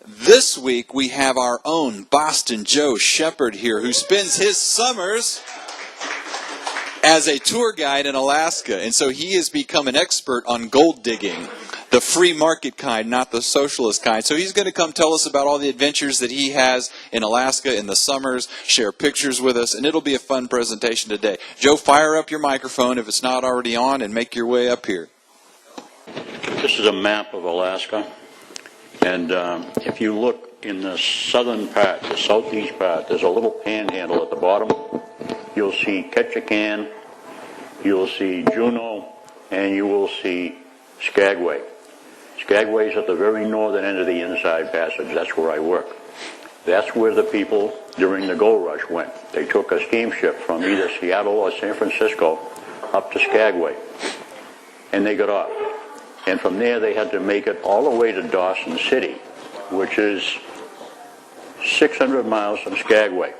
This week we have our own Boston Joe Shepard here, who spends his summers as a tour guide in Alaska. And so he has become an expert on gold digging, the free market kind, not the socialist kind. So he's going to come tell us about all the adventures that he has in Alaska in the summers, share pictures with us, and it'll be a fun presentation today. Joe, fire up your microphone if it's not already on and make your way up here. This is a map of Alaska. And if you look in the southern part, the southeast part, there's a little panhandle at the bottom. You'll see Ketchikan, you'll see Juneau, and you will see Skagway. Skagway's at the very northern end of the Inside Passage. That's where I work. That's where the people during the gold rush went. They took a steamship from either Seattle or San Francisco up to Skagway, and they got off. And from there they had to make it all the way to Dawson City, which is 600 miles from Skagway.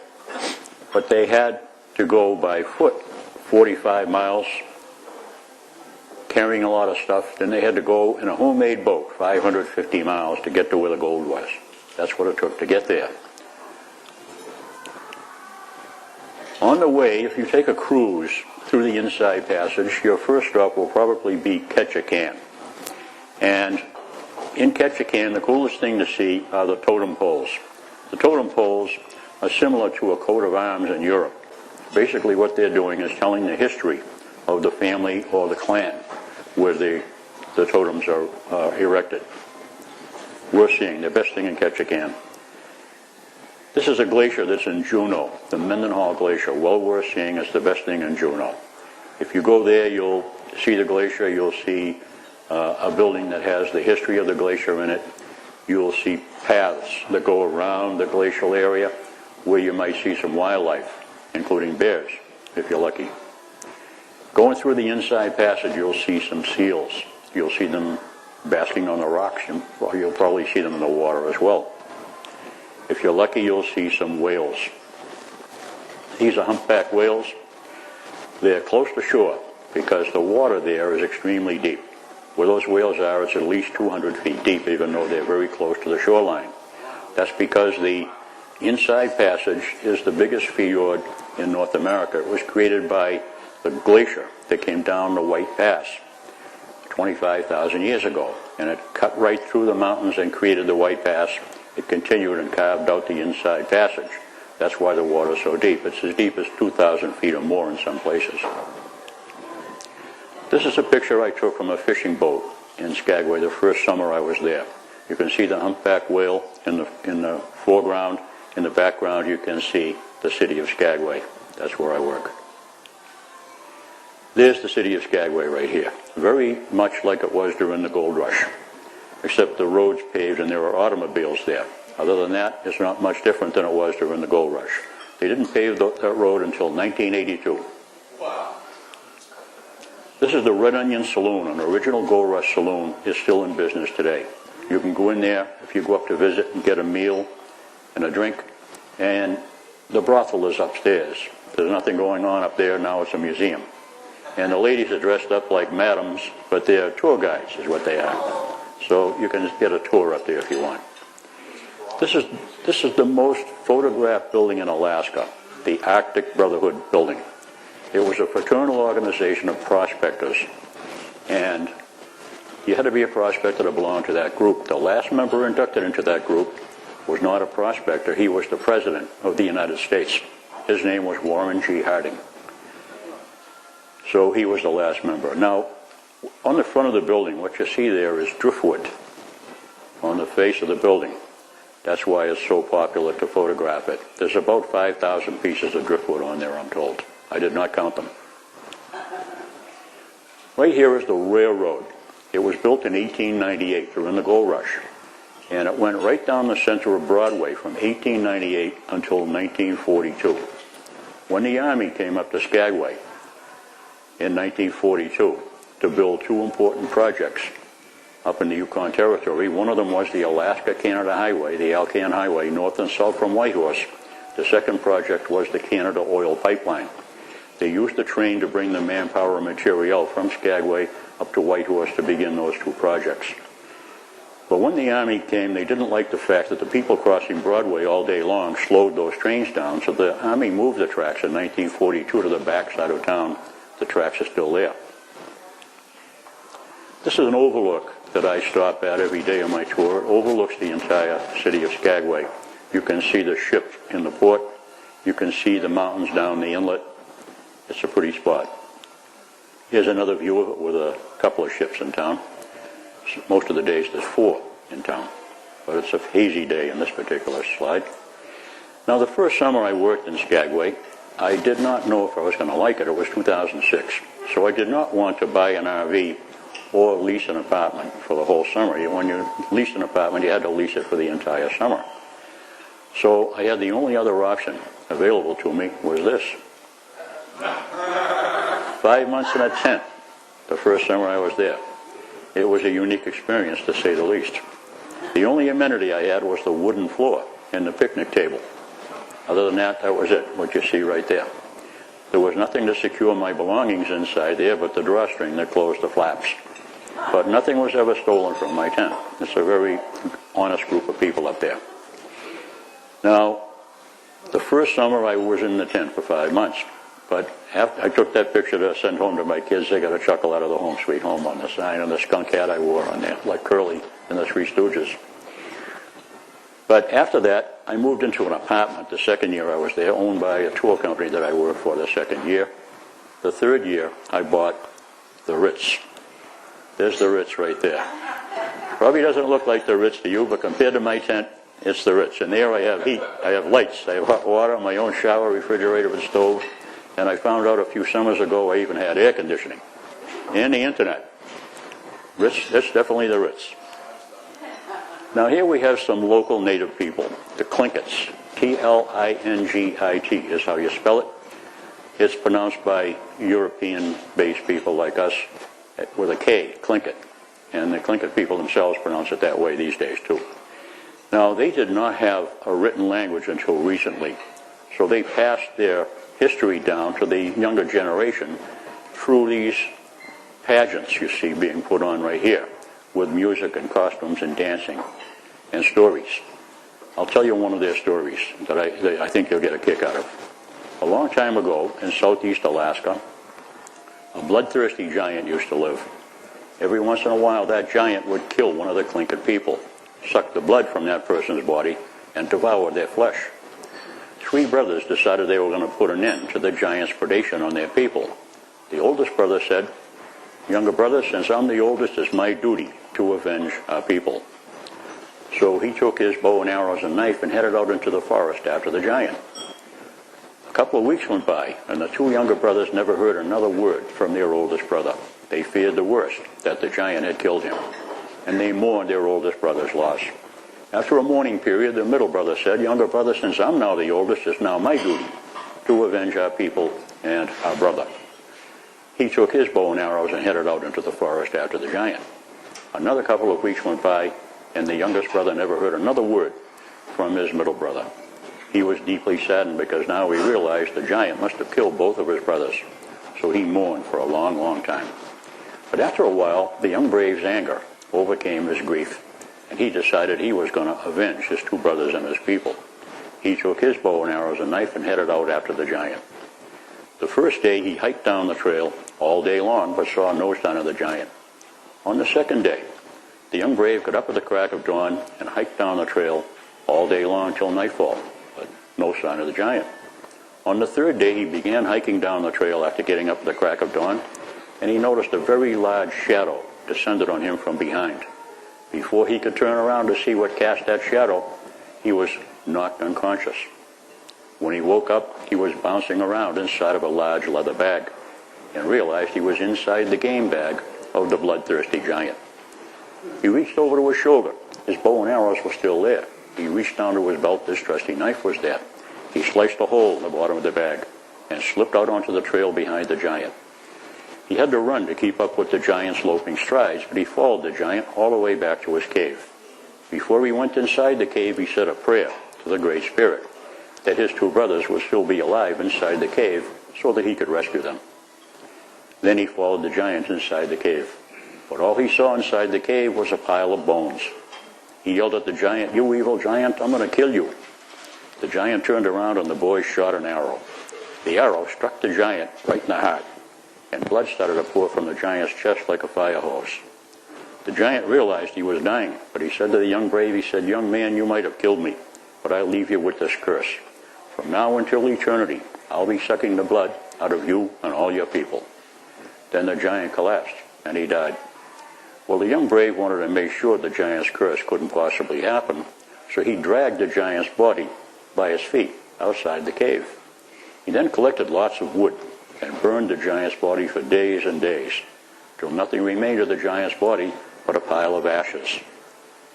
But they had to go by foot 45 miles, carrying a lot of stuff. Then they had to go in a homemade boat 550 miles to get to where the gold was. That's what it took to get there. On the way, if you take a cruise through the Inside Passage, your first stop will probably be Ketchikan. And in Ketchikan, the coolest thing to see are the totem poles. The totem poles are similar to a coat of arms in Europe. Basically what they're doing is telling the history of the family or the clan where the totems are erected. Worth seeing, the best thing in Ketchikan. This is a glacier that's in Juneau, the Mendenhall Glacier. Well worth seeing. It's the best thing in Juneau. If you go there, you'll see the glacier. You'll see a building that has the history of the glacier in it. You'll see paths that go around the glacial area where you might see some wildlife, including bears, if you're lucky. Going through the Inside Passage, you'll see some seals. You'll see them basking on the rocks, and you'll probably see them in the water as well. If you're lucky, you'll see some whales. These are humpback whales. They're close to shore because the water there is extremely deep. Where those whales are, it's at least 200 feet deep, even though they're very close to the shoreline. That's because the Inside Passage is the biggest fjord in North America. It was created by the glacier that came down the White Pass 25,000 years ago. And it cut right through the mountains and created the White Pass. It continued and carved out the Inside Passage. That's why the water is so deep. It's as deep as 2,000 feet or more in some places. This is a picture I took from a fishing boat in Skagway the first summer I was there. You can see the humpback whale in the foreground. In the background you can see the city of Skagway. That's where I work. There's the city of Skagway right here. Very much like it was during the gold rush, except the road's paved and there are automobiles there. Other than that, it's not much different than it was during the gold rush. They didn't pave that road until 1982. Wow. This is the Red Onion Saloon. An original gold rush saloon is still in business today. You can go in there if you go up to visit and get a meal and a drink, and the brothel is upstairs. There's nothing going on up there. Now it's a museum. And the ladies are dressed up like madams, but they're tour guides is what they are. So you can get a tour up there if you want. This is the most photographed building in Alaska, the Act Ik Brotherhood Building. It was a fraternal organization of prospectors, and you had to be a prospector to belong to that group. The last member inducted into that group was not a prospector. He was the President of the United States. His name was Warren G. Harding. So he was the last member. Now, on the front of the building, what you see there is driftwood on the face of the building. That's why it's so popular to photograph it. There's about 5,000 pieces of driftwood on there, I'm told. I did not count them. Right here is the railroad. It was built in 1898 during the gold rush. And it went right down the center of Broadway from 1898 until 1942. When the Army came up to Skagway in 1942 to build two important projects up in the Yukon Territory, one of them was the Alaska-Canada Highway, the Alcan Highway, north and south from Whitehorse. The second project was the Canada Oil Pipeline. They used the train to bring the manpower and material from Skagway up to Whitehorse to begin those two projects. But when the Army came, they didn't like the fact that the people crossing Broadway all day long slowed those trains down, so the Army moved the tracks in 1942 to the back side of town. The tracks are still there. This is an overlook that I stop at every day on my tour. It overlooks the entire city of Skagway. You can see the ship in the port. You can see the mountains down the inlet. It's a pretty spot. Here's another view of it with a couple of ships in town. Most of the days there's 4 in town, but it's a hazy day in this particular slide. Now, the first summer I worked in Skagway, I did not know if I was going to like it. It was 2006, so I did not want to buy an RV or lease an apartment for the whole summer. When you leased an apartment, you had to lease it for the entire summer. So I had the only other option available to me was this. 5 months in a tent the first summer I was there. It was a unique experience, to say the least. The only amenity I had was the wooden floor and the picnic table. Other than that, that was it, what you see right there. There was nothing to secure my belongings inside there but the drawstring that closed the flaps. But nothing was ever stolen from my tent. It's a very honest group of people up there. Now, the first summer I was in the tent for 5 months. But after I took that picture to send home to my kids, they got a chuckle out of the Home Sweet Home on the sign, and the skunk hat I wore on there, like Curly in the Three Stooges. But after that, I moved into an apartment the second year I was there, owned by a tour company that I worked for the second year. The third year, I bought the Ritz. There's the Ritz right there. Probably doesn't look like the Ritz to you, but compared to my tent, it's the Ritz. And there I have heat, I have lights, I have hot water, my own shower, refrigerator, and stove. And I found out a few summers ago I even had air conditioning and the internet. Ritz, that's definitely the Ritz. Now here we have some local native people, the Tlinkits. T-L-I-N-G-I-T is how you spell it. It's pronounced by European-based people like us with a K, Tlingit. And the Tlingit people themselves pronounce it that way these days too. Now they did not have a written language until recently, so they passed their history down to the younger generation through these pageants you see being put on right here with music and costumes and dancing and stories. I'll tell you one of their stories that I think you'll get a kick out of. A long time ago in southeast Alaska, a bloodthirsty giant used to live. Every once in a while that giant would kill one of the Tlingit people, suck the blood from that person's body, and devour their flesh. 3 brothers decided they were going to put an end to the giant's predation on their people. The oldest brother said, "Younger brother, since I'm the oldest, it's my duty to avenge our people." So he took his bow and arrows and knife and headed out into the forest after the giant. A couple of weeks went by, and the 2 younger brothers never heard another word from their oldest brother. They feared the worst, that the giant had killed him, and they mourned their oldest brother's loss. After a mourning period, the middle brother said, "Younger brother, since I'm now the oldest, it's now my duty to avenge our people and our brother." He took his bow and arrows and headed out into the forest after the giant. Another couple of weeks went by, and the youngest brother never heard another word from his middle brother. He was deeply saddened because now he realized the giant must have killed both of his brothers. So he mourned for a long, long time. But after a while, the young brave's anger overcame his grief, and he decided he was going to avenge his 2 brothers and his people. He took his bow and arrows and knife and headed out after the giant. The first day he hiked down the trail all day long but saw no sign of the giant. On the second day, the young brave got up at the crack of dawn and hiked down the trail all day long till nightfall, but no sign of the giant. On the third day he began hiking down the trail after getting up at the crack of dawn, and he noticed a very large shadow descended on him from behind. Before he could turn around to see what cast that shadow, he was knocked unconscious. When he woke up, he was bouncing around inside of a large leather bag and realized he was inside the game bag of the bloodthirsty giant. He reached over to his shoulder. His bow and arrows were still there. He reached down to his belt. His trusty knife was there. He sliced a hole in the bottom of the bag and slipped out onto the trail behind the giant. He had to run to keep up with the giant's loping strides, but he followed the giant all the way back to his cave. Before he went inside the cave, he said a prayer to the Great Spirit that his 2 brothers would still be alive inside the cave so that he could rescue them. Then he followed the giant inside the cave. But all he saw inside the cave was a pile of bones. He yelled at the giant, "You evil giant, I'm going to kill you." The giant turned around and the boy shot an arrow. The arrow struck the giant right in the heart, and blood started to pour from the giant's chest like a fire hose. The giant realized he was dying, but he said to the young brave, he said, "Young man, you might have killed me, but I leave you with this curse. From now until eternity, I'll be sucking the blood out of you and all your people." Then the giant collapsed, and he died. Well, the young brave wanted to make sure the giant's curse couldn't possibly happen, so he dragged the giant's body by his feet outside the cave. He then collected lots of wood and burned the giant's body for days and days, till nothing remained of the giant's body but a pile of ashes.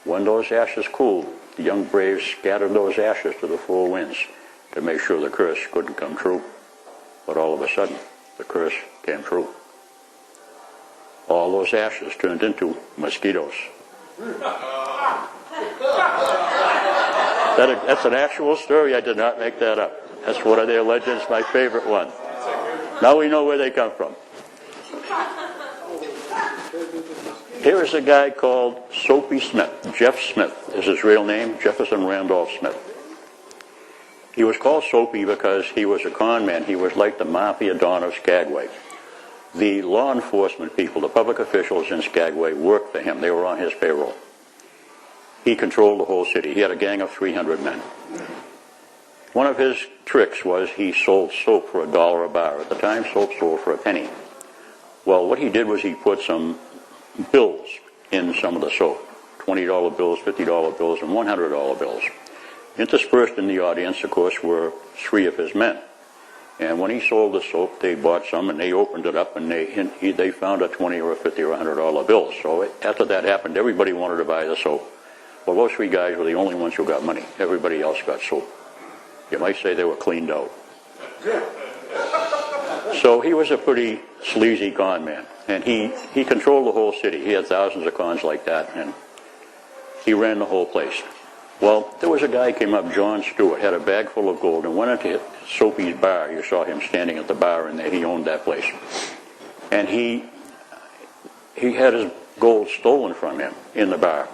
When those ashes cooled, the young braves scattered those ashes to the four winds to make sure the curse couldn't come true. But all of a sudden, the curse came true. All those ashes turned into mosquitoes. That's an actual story. I did not make that up. That's one of their legends, my favorite one. Now we know where they come from. Here is a guy called Soapy Smith. Jeff Smith is his real name, Jefferson Randolph Smith. He was called Soapy because he was a con man. He was like the mafia don of Skagway. The law enforcement people, the public officials in Skagway, worked for him. They were on his payroll. He controlled the whole city. He had a gang of 300 men. One of his tricks was he sold soap for $1 a bar. At the time, soap sold for a penny. Well, what he did was he put some bills in some of the soap. $20 bills, $50 bills, and $100 bills. Interspersed in the audience, of course, were 3 of his men. And when he sold the soap, they bought some, and they opened it up, and they found a $20 or a $50 or $100 bill. So after that happened, everybody wanted to buy the soap. Well, those 3 guys were the only ones who got money. Everybody else got soap. You might say they were cleaned out. So he was a pretty sleazy con man, and he controlled the whole city. He had thousands of cons like that, and he ran the whole place. Well, there was a guy came up, John Stewart, had a bag full of gold, and went into Soapy's bar. You saw him standing at the bar, and he owned that place. And he had his gold stolen from him in the bar.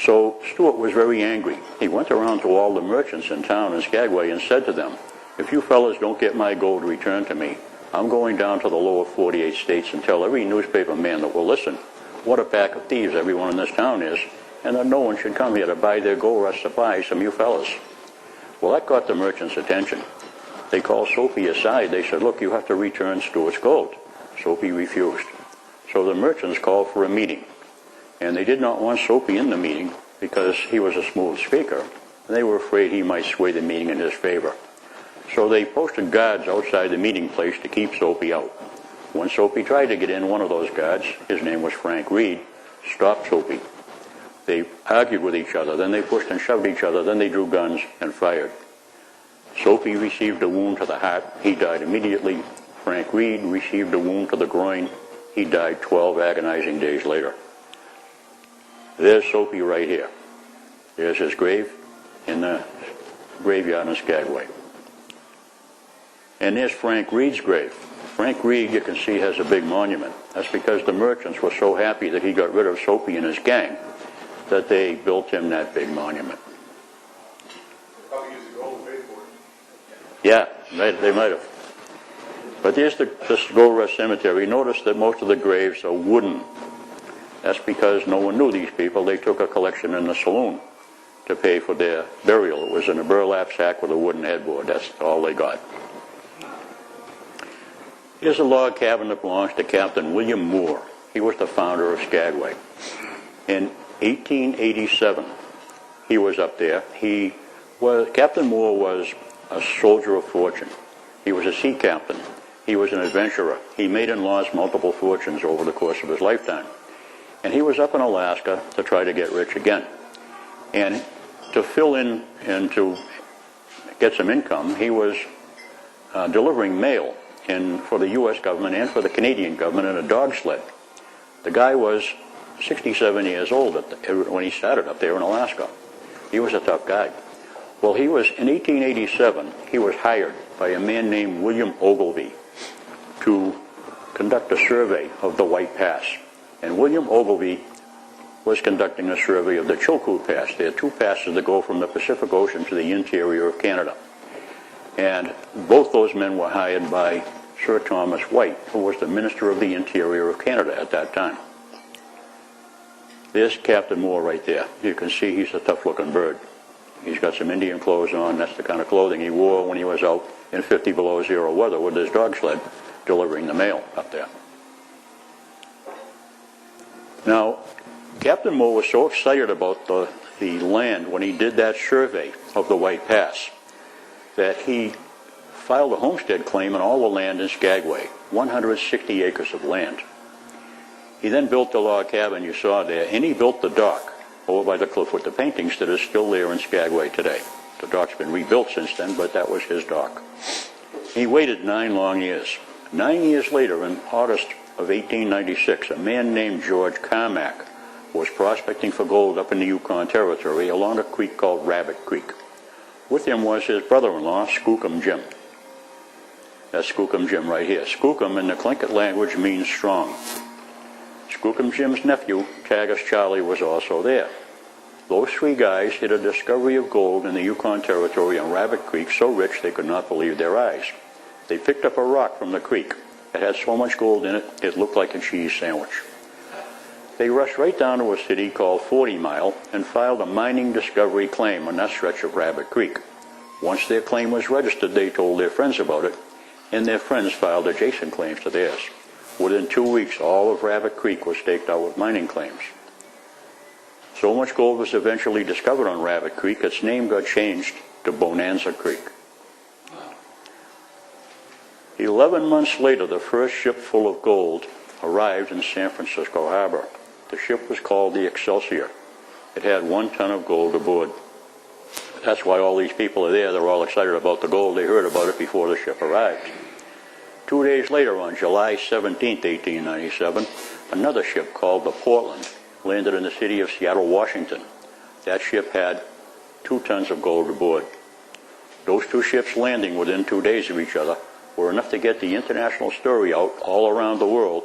So Stewart was very angry. He went around to all the merchants in town in Skagway and said to them, "If you fellas don't get my gold returned to me, I'm going down to the lower 48 states and tell every newspaper man that will listen what a pack of thieves everyone in this town is, and that no one should come here to buy their gold rush supplies from you fellas." Well, that got the merchants' attention. They called Soapy aside. They said, "Look, you have to return Stewart's gold." Soapy refused. So the merchants called for a meeting. And they did not want Soapy in the meeting because he was a smooth speaker. And they were afraid he might sway the meeting in his favor. So they posted guards outside the meeting place to keep Soapy out. When Soapy tried to get in, one of those guards, his name was Frank Reed, stopped Soapy. They argued with each other, then they pushed and shoved each other, then they drew guns and fired. Soapy received a wound to the heart. He died immediately. Frank Reed received a wound to the groin. He died 12 agonizing days later. There's Soapy right here. There's his grave in the graveyard in Skagway. And there's Frank Reed's grave. Frank Reed, you can see, has a big monument. That's because the merchants were so happy that he got rid of Soapy and his gang that they built him that big monument. Probably used the gold to pay for it. Yeah, they might have. But here's this Bulrush Cemetery. Notice that most of the graves are wooden. That's because no one knew these people. They took a collection in the saloon to pay for their burial. It was in a burlap sack with a wooden headboard. That's all they got. Here's a log cabin that belongs to Captain William Moore. He was the founder of Skagway. In 1887, he was up there. Captain Moore was a soldier of fortune. He was a sea captain. He was an adventurer. He made and lost multiple fortunes over the course of his lifetime. And he was up in Alaska to try to get rich again. And to fill in and to get some income, he was delivering mail for the U.S. government and for the Canadian government in a dog sled. The guy was 67 years old when he started up there in Alaska. He was a tough guy. Well, in 1887, he was hired by a man named William Ogilvie to conduct a survey of the White Pass. And William Ogilvie was conducting a survey of the Chilkoot Pass. There are two passes that go from the Pacific Ocean to the interior of Canada. And both those men were hired by Sir Thomas White, who was the Minister of the Interior of Canada at that time. There's Captain Moore right there. You can see he's a tough-looking bird. He's got some Indian clothes on. That's the kind of clothing he wore when he was out in 50 below zero weather with his dog sled delivering the mail up there. Now, Captain Moore was so excited about the land when he did that survey of the White Pass that he filed a homestead claim on all the land in Skagway, 160 acres of land. He then built the log cabin you saw there, and he built the dock over by the cliff with the paintings that is still there in Skagway today. The dock's been rebuilt since then, but that was his dock. He waited 9 long years. 9 years later, in August of 1896, a man named George Carmack was prospecting for gold up in the Yukon Territory along a creek called Rabbit Creek. With him was his brother-in-law, Skookum Jim. That's Skookum Jim right here. Skookum in the Tlingit language means strong. Skookum Jim's nephew, Tagus Charlie, was also there. Those 3 guys hit a discovery of gold in the Yukon Territory on Rabbit Creek so rich they could not believe their eyes. They picked up a rock from the creek. It had so much gold in it, it looked like a cheese sandwich. They rushed right down to a city called 40 Mile and filed a mining discovery claim on that stretch of Rabbit Creek. Once their claim was registered, they told their friends about it, and their friends filed adjacent claims to theirs. Within 2 weeks, all of Rabbit Creek was staked out with mining claims. So much gold was eventually discovered on Rabbit Creek, its name got changed to Bonanza Creek. 11 months later, the first ship full of gold arrived in San Francisco Harbor. The ship was called the Excelsior. It had 1 ton of gold aboard. That's why all these people are there. They're all excited about the gold. They heard about it before the ship arrived. 2 days later, on July 17, 1897, another ship called the Portland landed in the city of Seattle, Washington. That ship had 2 tons of gold aboard. Those 2 ships landing within 2 days of each other were enough to get the international story out all around the world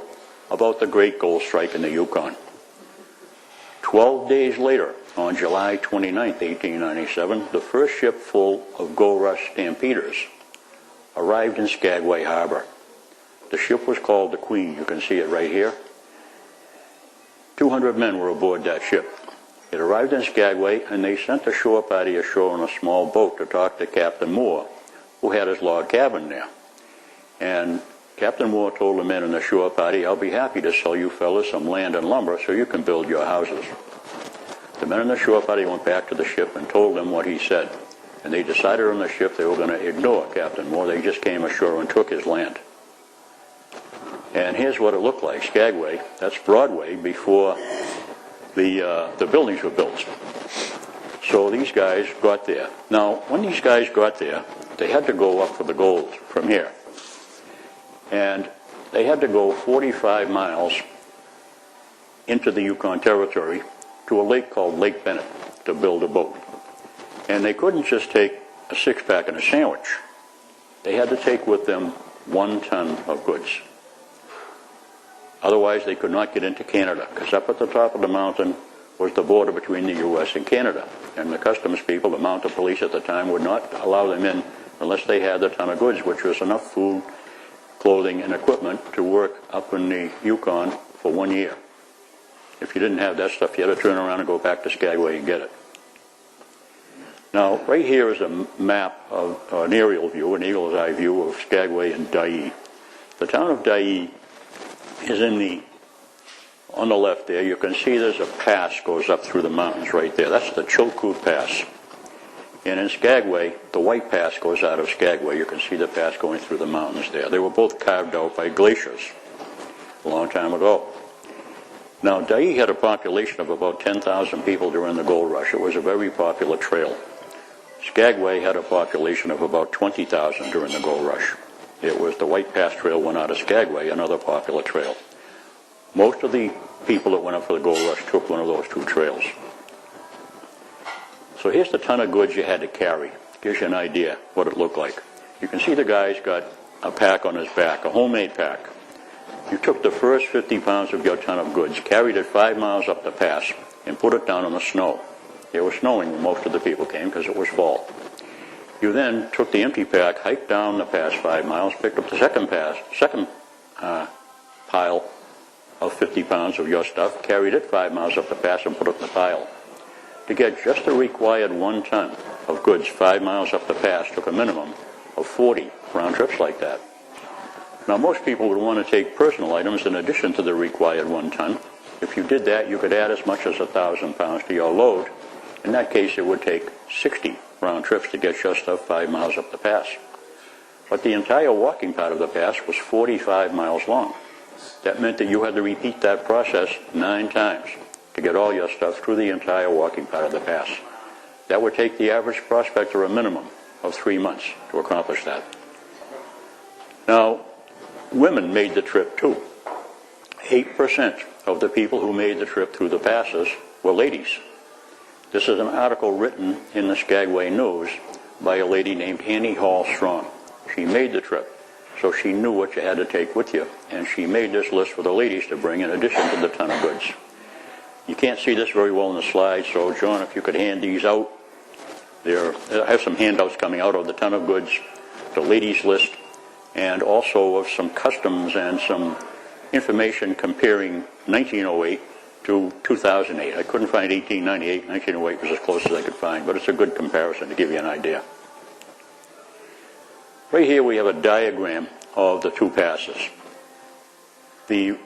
about the great gold strike in the Yukon. 12 days later, on July 29, 1897, the first ship full of gold rush stampeders arrived in Skagway Harbor. The ship was called the Queen. You can see it right here. 200 men were aboard that ship. It arrived in Skagway, and they sent a shore party ashore on a small boat to talk to Captain Moore, who had his log cabin there. And Captain Moore told the men in the shore party, "I'll be happy to sell you fellas some land and lumber so you can build your houses." The men in the shore party went back to the ship and told them what he said. And they decided on the ship they were going to ignore Captain Moore. They just came ashore and took his land. And here's what it looked like. Skagway, that's Broadway before the buildings were built. So these guys got there. Now, when these guys got there, they had to go up for the gold from here. And they had to go 45 miles into the Yukon Territory to a lake called Lake Bennett to build a boat. And they couldn't just take a 6-pack and a sandwich. They had to take with them 1 ton of goods. Otherwise, they could not get into Canada, because up at the top of the mountain was the border between the U.S. and Canada. And the customs people, the mounted police at the time, would not allow them in unless they had a ton of goods, which was enough food, clothing, and equipment to work up in the Yukon for 1 year. If you didn't have that stuff, you had to turn around and go back to Skagway and get it. Now, right here is a map of an aerial view, an eagle's eye view of Skagway and Dyea. The town of Dyea is on the left there. You can see there's a pass goes up through the mountains right there. That's the Chilkoot Pass. And in Skagway, the White Pass goes out of Skagway. You can see the pass going through the mountains there. They were both carved out by glaciers a long time ago. Now, Dyea had a population of about 10,000 people during the gold rush. It was a very popular trail. Skagway had a population of about 20,000 during the gold rush. It was the White Pass Trail went out of Skagway, another popular trail. Most of the people that went up for the gold rush took one of those 2 trails. So here's the ton of goods you had to carry. Gives you an idea what it looked like. You can see the guy's got a pack on his back, a homemade pack. You took the first 50 pounds of your ton of goods, carried it 5 miles up the pass, and put it down in the snow. It was snowing when most of the people came because it was fall. You then took the empty pack, hiked down the pass 5 miles, picked up the second pile of 50 pounds of your stuff, carried it 5 miles up the pass and put it in the pile. To get just the required 1 ton of goods 5 miles up the pass took a minimum of 40 round trips like that. Now most people would want to take personal items in addition to the required 1 ton. If you did that, you could add as much as 1,000 pounds to your load. In that case, it would take 60 round trips to get your stuff 5 miles up the pass. But the entire walking part of the pass was 45 miles long. That meant that you had to repeat that process 9 times to get all your stuff through the entire walking part of the pass. That would take the average prospector a minimum of 3 months to accomplish that. Now, women made the trip too. 8% of the people who made the trip through the passes were ladies. This is an article written in the Skagway News by a lady named Annie Hall Strong. She made the trip, so she knew what you had to take with you, and she made this list for the ladies to bring in addition to the ton of goods. You can't see this very well in the slide, so John, if you could hand these out. I have some handouts coming out of the ton of goods, the ladies list, and also of some customs and some information comparing 1908 to 2008. I couldn't find 1898. 1908 was as close as I could find, but it's a good comparison to give you an idea. Right here we have a diagram of the 2 passes. The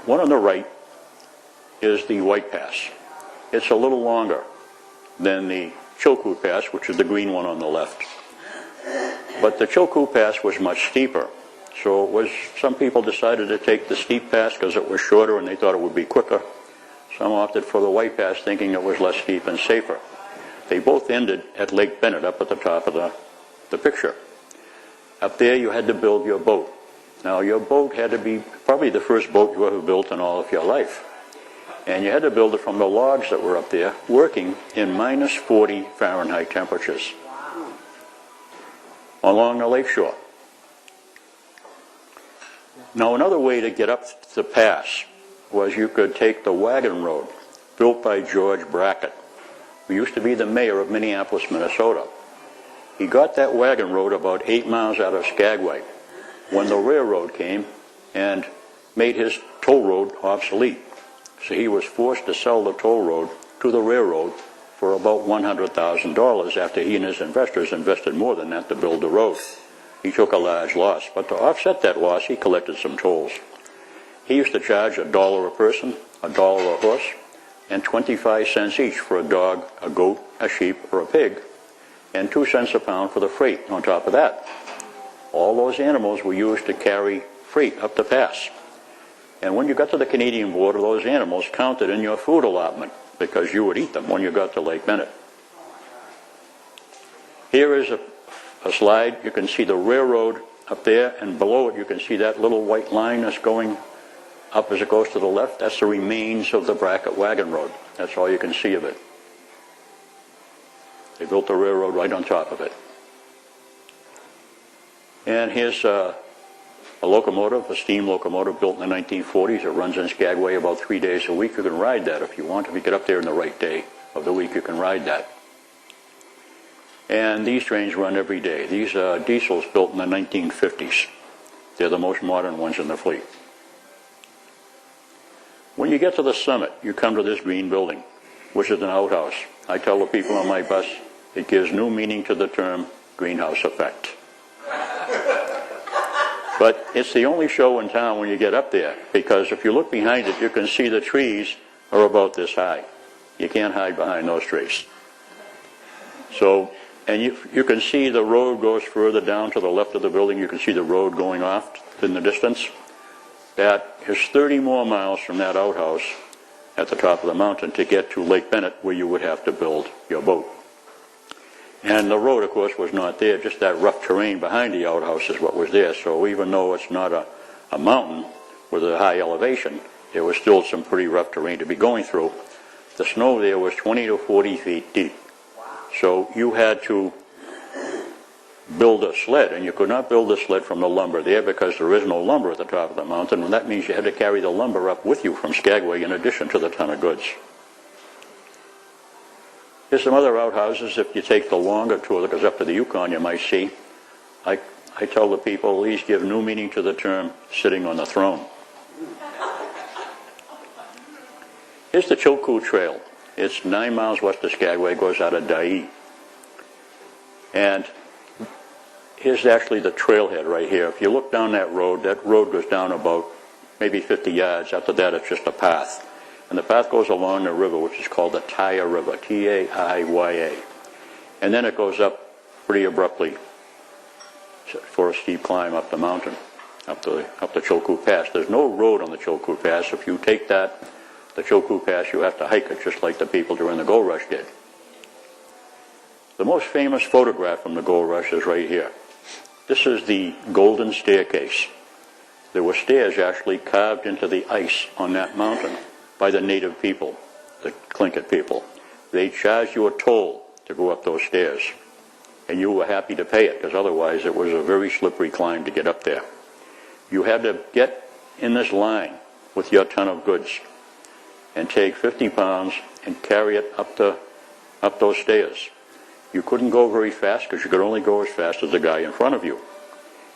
one on the right is the White Pass. It's a little longer than the Chilkoot Pass, which is the green one on the left. But the Chilkoot Pass was much steeper. So some people decided to take the steep pass because it was shorter and they thought it would be quicker. Some opted for the White Pass thinking it was less steep and safer. They both ended at Lake Bennett up at the top of the picture. Up there you had to build your boat. Now your boat had to be probably the first boat you ever built in all of your life. And you had to build it from the logs that were up there working in minus 40 Fahrenheit temperatures along the lakeshore. Now another way to get up the pass was you could take the Wagon Road, built by George Brackett, who used to be the mayor of Minneapolis, Minnesota. He got that wagon road about 8 miles out of Skagway when the railroad came and made his toll road obsolete. So he was forced to sell the toll road to the railroad for about $100,000 after he and his investors invested more than that to build the road. He took a large loss, but to offset that loss, he collected some tolls. He used to charge $1 a person, $1 a horse, and 25 cents each for a dog, a goat, a sheep, or a pig, and 2 cents a pound for the freight on top of that. All those animals were used to carry freight up the pass. And when you got to the Canadian border, those animals counted in your food allotment because you would eat them when you got to Lake Bennett. Here is a slide. You can see the railroad up there, and below it you can see that little white line that's going up as it goes to the left. That's the remains of the Brackett Wagon Road. That's all you can see of it. They built the railroad right on top of it. And here's a locomotive, a steam locomotive built in the 1940s. It runs in Skagway about 3 days a week. You can ride that if you want. If you get up there in the right day of the week, you can ride that. And these trains run every day. These are diesels built in the 1950s. They're the most modern ones in the fleet. When you get to the summit, you come to this green building, which is an outhouse. I tell the people on my bus, it gives new meaning to the term greenhouse effect. But it's the only show in town when you get up there, because if you look behind it, you can see the trees are about this high. You can't hide behind those trees. So, and you can see the road goes further down to the left of the building. You can see the road going off in the distance. That is 30 more miles from that outhouse at the top of the mountain to get to Lake Bennett, where you would have to build your boat. And the road, of course, was not there. Just that rough terrain behind the outhouse is what was there. So even though it's not a mountain with a high elevation, it was still some pretty rough terrain to be going through. The snow there was 20 to 40 feet deep. So you had to build a sled, and you could not build a sled from the lumber there because there is no lumber at the top of the mountain, and that means you had to carry the lumber up with you from Skagway in addition to the ton of goods. Here's some other outhouses. If you take the longer tour that goes up to the Yukon, you might see. I tell the people, these give new meaning to the term sitting on the throne. Here's the Chilkoot Trail. It's 9 miles west of Skagway, goes out of Dai. And here's actually the trailhead right here. If you look down that road goes down about maybe 50 yards. After that, it's just a path. And the path goes along the river, which is called the Tidewater River, T-A-I-Y-A. And then it goes up pretty abruptly for a steep climb up the mountain, up the Chilkoot Pass. There's no road on the Chilkoot Pass. If you take the Chilkoot Pass, you have to hike it, just like the people during the gold rush did. The most famous photograph from the gold rush is right here. This is the Golden Staircase. There were stairs actually carved into the ice on that mountain by the native people, the Tlingit people. They charged you a toll to go up those stairs, and you were happy to pay it, because otherwise it was a very slippery climb to get up there. You had to get in this line with your ton of goods and take 50 pounds and carry it up those stairs. You couldn't go very fast because you could only go as fast as the guy in front of you.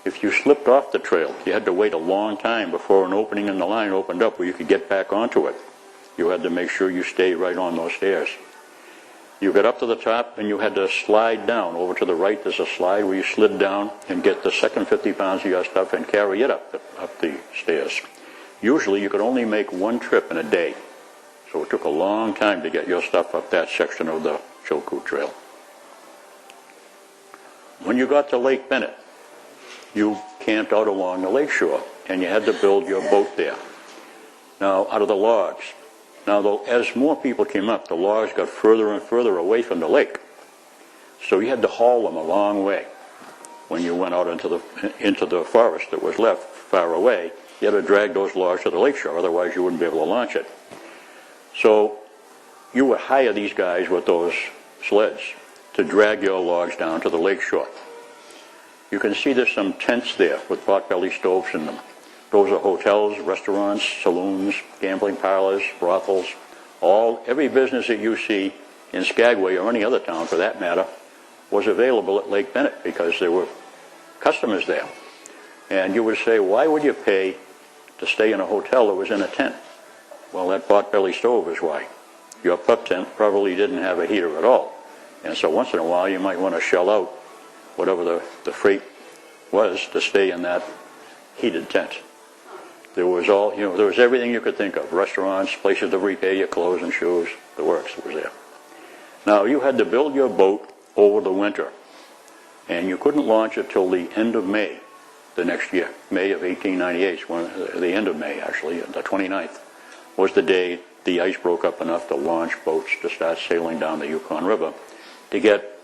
If you slipped off the trail, you had to wait a long time before an opening in the line opened up where you could get back onto it. You had to make sure you stayed right on those stairs. You got up to the top and you had to slide down. Over to the right there's a slide where you slid down and get the second 50 pounds of your stuff and carry it up the stairs. Usually you could only make one trip in a day. So it took a long time to get your stuff up that section of the Chilkoot Trail. When you got to Lake Bennett, you camped out along the lakeshore, and you had to build your boat there. Now, out of the logs. Now, as more people came up, the logs got further and further away from the lake. So you had to haul them a long way. When you went out into the forest that was left far away, you had to drag those logs to the lakeshore, otherwise you wouldn't be able to launch it. So you would hire these guys with those sleds to drag your logs down to the lakeshore. You can see there's some tents there with potbelly stoves in them. Those are hotels, restaurants, saloons, gambling parlors, brothels. Every business that you see in Skagway or any other town for that matter was available at Lake Bennett because there were customers there. And you would say, why would you pay to stay in a hotel that was in a tent? Well, that potbelly stove is why. Your pup tent probably didn't have a heater at all. And so once in a while you might want to shell out whatever the freight was to stay in that heated tent. There was there was everything you could think of. Restaurants, places to repair your clothes and shoes, the works was there. Now you had to build your boat over the winter, and you couldn't launch it till the end of May the next year, May of 1898, the end of May actually, the 29th, was the day the ice broke up enough to launch boats to start sailing down the Yukon River to get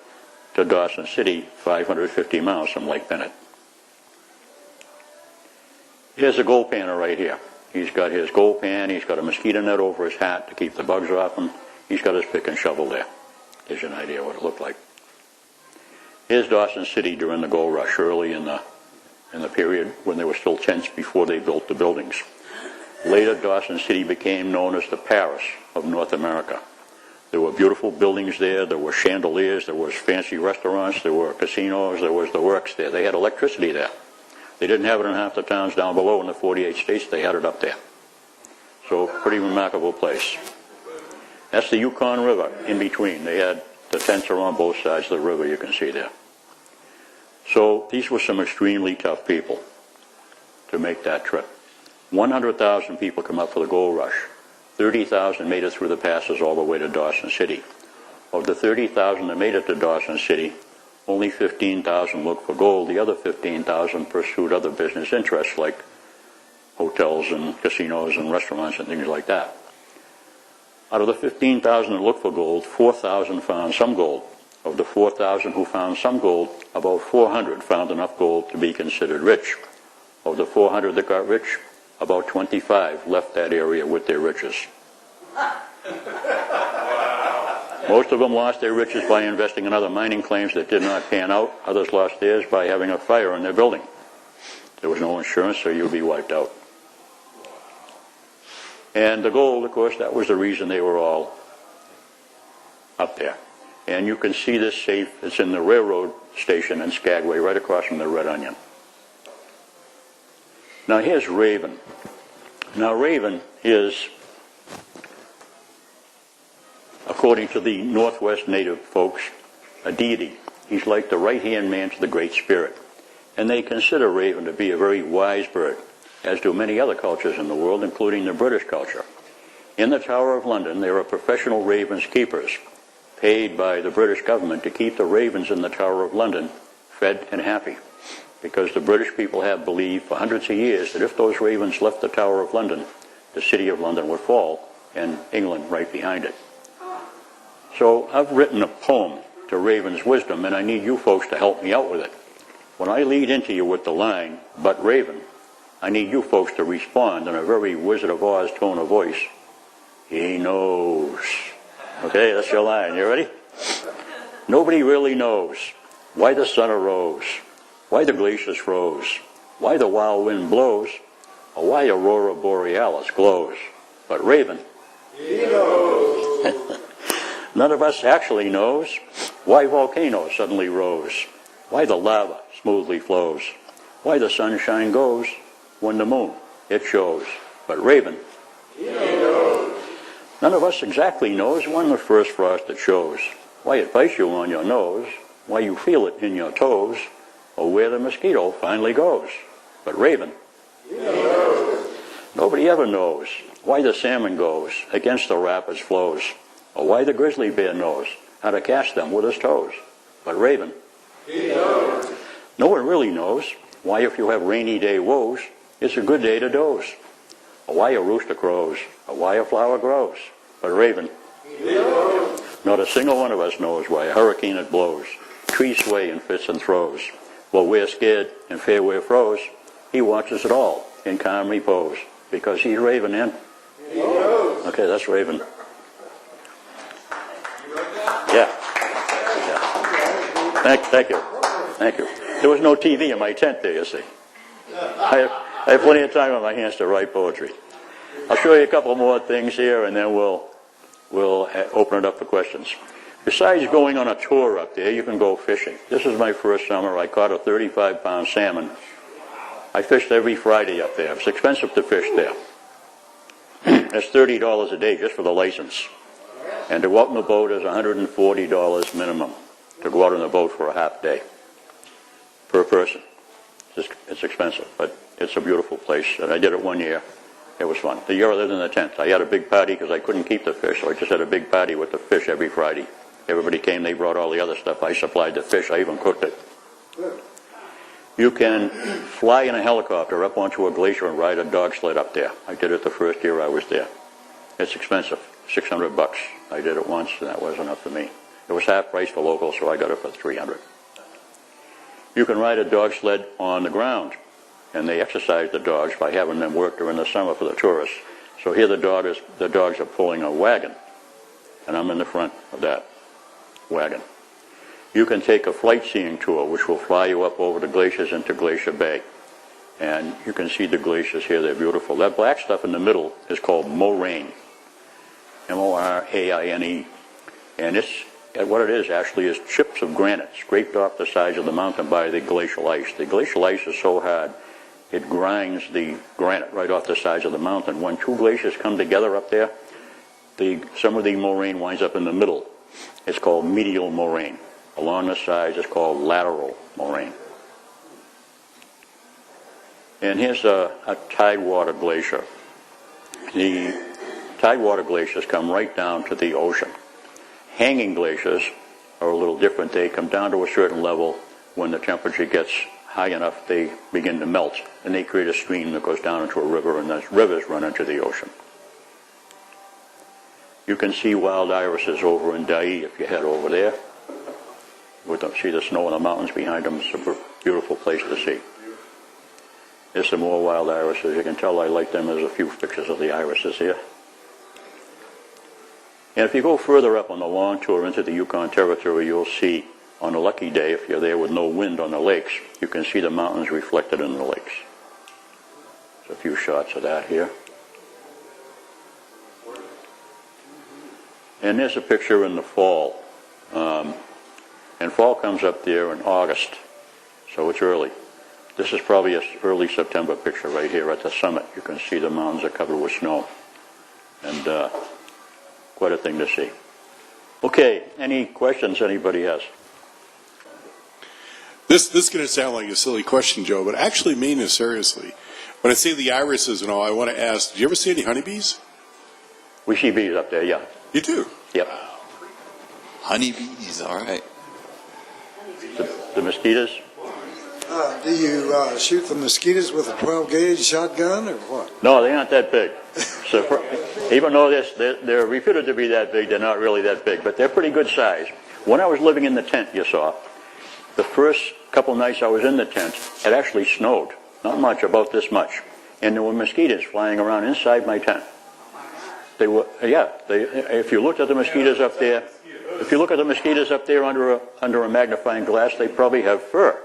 to Dawson City, 550 miles from Lake Bennett. Here's a gold panner right here. He's got his gold pan, he's got a mosquito net over his hat to keep the bugs off him. He's got his pick and shovel there. Gives you an idea what it looked like. Here's Dawson City during the gold rush, early in the period when there were still tents before they built the buildings. Later, Dawson City became known as the Paris of North America. There were beautiful buildings there, there were chandeliers, there was fancy restaurants, there were casinos, there was the works there. They had electricity there. They didn't have it in half the towns down below in the 48 states, they had it up there. So, pretty remarkable place. That's the Yukon River in between. They had the tents are on both sides of the river, you can see there. So, these were some extremely tough people to make that trip. 100,000 people come up for the gold rush. 30,000 made it through the passes all the way to Dawson City. Of the 30,000 that made it to Dawson City, only 15,000 looked for gold. The other 15,000 pursued other business interests like hotels and casinos and restaurants and things like that. Out of the 15,000 that looked for gold, 4,000 found some gold. Of the 4,000 who found some gold, about 400 found enough gold to be considered rich. Of the 400 that got rich, about 25 left that area with their riches. Most of them lost their riches by investing in other mining claims that did not pan out. Others lost theirs by having a fire in their building. There was no insurance, so you'd be wiped out. And the gold, of course, that was the reason they were all up there. And you can see this safe. It's in the railroad station in Skagway, right across from the Red Onion. Now here's Raven. Now Raven is, according to the Northwest Native folks, a deity. He's like the right-hand man to the Great Spirit. And they consider Raven to be a very wise bird, as do many other cultures in the world, including the British culture. In the Tower of London, there are professional ravens keepers, paid by the British government to keep the ravens in the Tower of London fed and happy. Because the British people have believed for hundreds of years that if those ravens left the Tower of London, the city of London would fall, and England right behind it. So I've written a poem to Raven's wisdom, and I need you folks to help me out with it. When I lead into you with the line, "But Raven," I need you folks to respond in a very Wizard of Oz tone of voice. "He knows." Okay, that's your line. You ready? Nobody really knows why the sun arose, why the glaciers froze, why the wild wind blows, or why Aurora Borealis glows. But Raven, he knows. None of us actually knows why volcanoes suddenly rose, why the lava smoothly flows, why the sunshine goes when the moon it shows. But Raven, he knows. None of us exactly knows when the first frost it shows, why it bites you on your nose, why you feel it in your toes, or where the mosquito finally goes. But Raven, he knows. Nobody ever knows why the salmon goes against the rapids' flows, or why the grizzly bear knows how to catch them with his toes. But Raven, he knows. No one really knows why if you have rainy day woes, it's a good day to doze, or why a rooster crows, or why a flower grows. But Raven, he knows. Not a single one of us knows why a hurricane it blows, trees sway in fits and throws. While we're scared and fear we're froze, he watches it all in calm repose, because he's Raven and he knows. Okay, that's Raven. Yeah. Thank you. Thank you. There was no TV in my tent there, you see. I have plenty of time on my hands to write poetry. I'll show you a couple more things here, and then we'll open it up for questions. Besides going on a tour up there, you can go fishing. This is my first summer. I caught a 35-pound salmon. I fished every Friday up there. It's expensive to fish there. It's $30 a day just for the license. And to go out in the boat is $140 minimum to go out on the boat for a half day per person. It's expensive, but it's a beautiful place. And I did it one year. It was fun. The year I lived in the tent, I had a big party because I couldn't keep the fish, so I just had a big party with the fish every Friday. Everybody came, they brought all the other stuff. I supplied the fish. I even cooked it. You can fly in a helicopter up onto a glacier and ride a dog sled up there. I did it the first year I was there. It's expensive, $600. I did it once, and that wasn't enough for me. It was half price for locals, so I got it for $300. You can ride a dog sled on the ground, and they exercise the dogs by having them work during the summer for the tourists. So here the dogs are pulling a wagon, and I'm in the front of that wagon. You can take a flight seeing tour, which will fly you up over the glaciers into Glacier Bay. And you can see the glaciers here. They're beautiful. That black stuff in the middle is called moraine, M-O-R-A-I-N-E. And what it is actually is chips of granite scraped off the sides of the mountain by the glacial ice. The glacial ice is so hard, it grinds the granite right off the sides of the mountain. When two glaciers come together up there, some of the moraine winds up in the middle. It's called medial moraine. Along the sides, it's called lateral moraine. And here's a Tidewater Glacier. The Tidewater glaciers come right down to the ocean. Hanging glaciers are a little different. They come down to a certain level. When the temperature gets high enough, they begin to melt, and they create a stream that goes down into a river, and those rivers run into the ocean. You can see wild irises over in Dai if you head over there. See the snow in the mountains behind them. It's a beautiful place to see. There's some more wild irises. You can tell I like them. There's a few pictures of the irises here. And if you go further up on the long tour into the Yukon Territory, you'll see, on a lucky day, if you're there with no wind on the lakes, you can see the mountains reflected in the lakes. There's a few shots of that here. And there's a picture in the fall. And fall comes up there in August, so it's early. This is probably an early September picture right here at the summit. You can see the mountains are covered with snow. And quite a thing to see. Okay, any questions anybody has? This is going to sound like a silly question, Joe, but I actually mean this seriously. When I say the irises and all, I want to ask, did you ever see any honeybees? We see bees up there, yeah. You do? Yep. Honeybees, all right. The mosquitoes? Do you shoot the mosquitoes with a 12-gauge shotgun or what? No, they aren't that big. So even though they're reputed to be that big, they're not really that big, but they're pretty good size. When I was living in the tent, you saw, the first couple nights I was in the tent, it actually snowed. Not much, about this much. And there were mosquitoes flying around inside my tent. They were, if you looked at the mosquitoes up there, if you look at the mosquitoes up there under a magnifying glass, they probably have fur.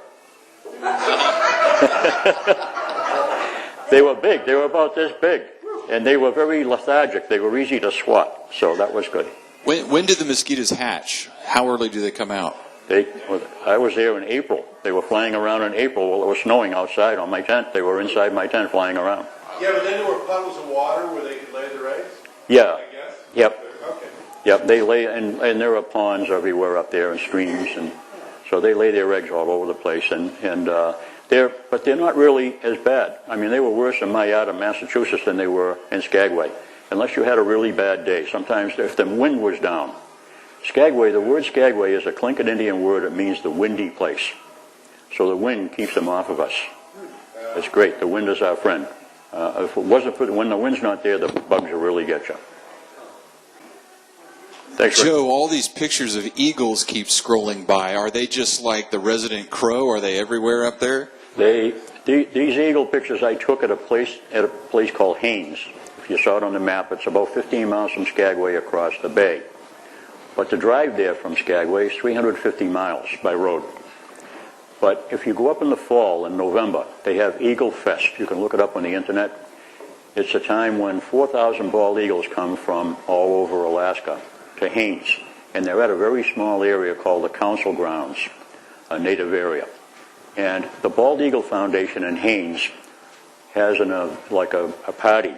They were big. They were about this big. And they were very lethargic. They were easy to swat. So that was good. When did the mosquitoes hatch? How early do they come out? I was there in April. They were flying around in April while it was snowing outside on my tent. They were inside my tent flying around. Yeah, but then there were puddles of water where they could lay their eggs? Yeah. I guess? Yep. Okay. Yep, they lay, and there are ponds everywhere up there and streams, and so they lay their eggs all over the place, but they're not really as bad. I mean, they were worse in my yard in Massachusetts than they were in Skagway, unless you had a really bad day. Sometimes if the wind was down. Skagway, the word Skagway is a Tlingit Indian word. It means the windy place. So the wind keeps them off of us. It's great. The wind is our friend. If it wasn't for when the wind's not there, the bugs will really get you. Thanks, Rick. Joe, all these pictures of eagles keep scrolling by. Are they just like the resident crow? Are they everywhere up there? These eagle pictures I took at a place called Haines. If you saw it on the map, it's about 15 miles from Skagway across the bay. But to drive there from Skagway is 350 miles by road. But if you go up in the fall in November, they have Eagle Fest. You can look it up on the internet. It's a time when 4,000 bald eagles come from all over Alaska to Haines. And they're at a very small area called the Council Grounds, a native area. And the Bald Eagle Foundation in Haines has a party.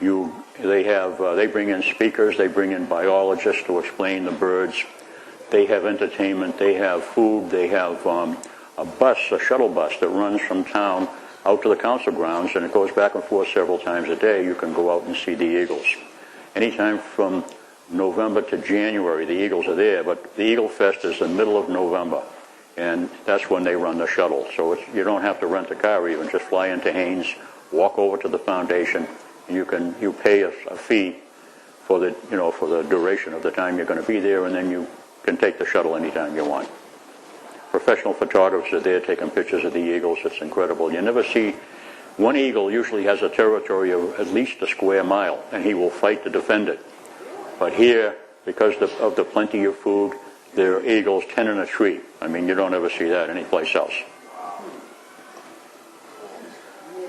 They bring in speakers, they bring in biologists to explain the birds. They have entertainment, they have food, they have a shuttle bus that runs from town out to the council grounds, and it goes back and forth several times a day. You can go out and see the eagles. Anytime from November to January, the eagles are there, but the Eagle Fest is the middle of November, and that's when they run the shuttle. So you don't have to rent a car even. Just fly into Haines, walk over to the foundation. You pay a fee for the duration of the time you're going to be there, and then you can take the shuttle anytime you want. Professional photographers are there taking pictures of the eagles. It's incredible. You never see one eagle usually has a territory of at least a square mile, and he will fight to defend it. But here, because of the plenty of food, there are eagles 10 in a tree. I mean, you don't ever see that anyplace else.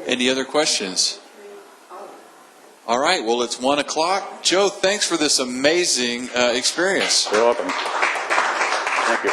Any other questions? All right, well, it's 1 o'clock. Joe, thanks for this amazing experience. You're welcome. Thank you.